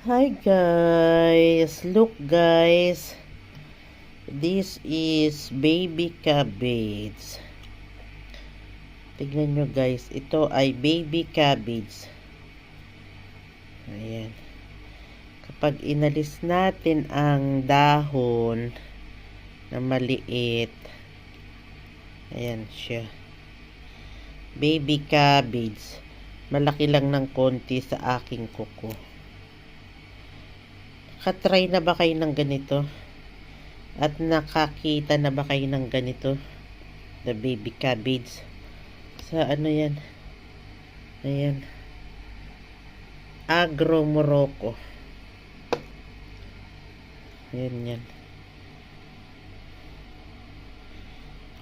Hi guys, look guys, this is baby cabbage. Tignan nyo guys, ito ay baby cabbage. Ayan. Kapag inalis natin ang dahon na maliit, ayan siya, baby cabbage. Malaki lang ng konti sa aking kuko. Nakatry na ba kayo ng ganito? At nakakita na ba kayo ng ganito? The baby cabbage. Sa ano yan? Ayan. Agro Morocco. Ayan yan.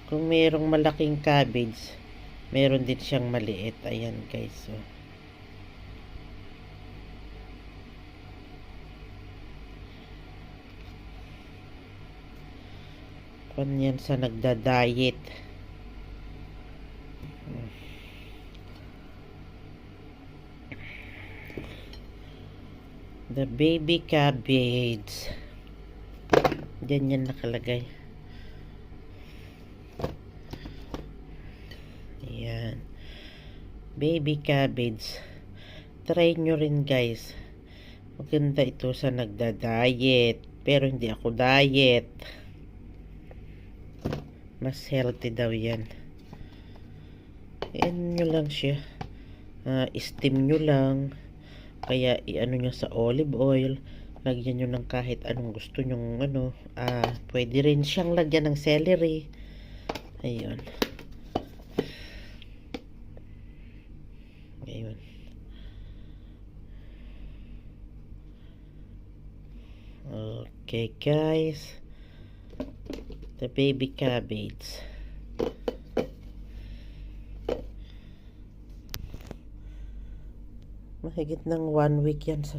Kung mayroong malaking cabbage, meron din siyang maliit. Ayan guys. So. Yan sa nagda-diet. The baby cabbage. Diyan yan nakalagay. Ayan. Baby cabbage. Try nyo rin guys. Maganda ito sa nagda-diet. Pero hindi ako diet. Mas healthy daw yan. Ayan nyo lang siya. Steam nyo lang. Kaya i-ano nyo sa olive oil. Lagyan nyo ng kahit anong gusto nyong ano. Pwede rin siyang lagyan ng celery. Ayun. Ayun. Okay guys. The baby cabbage. Mahigit ng 1 week yan sa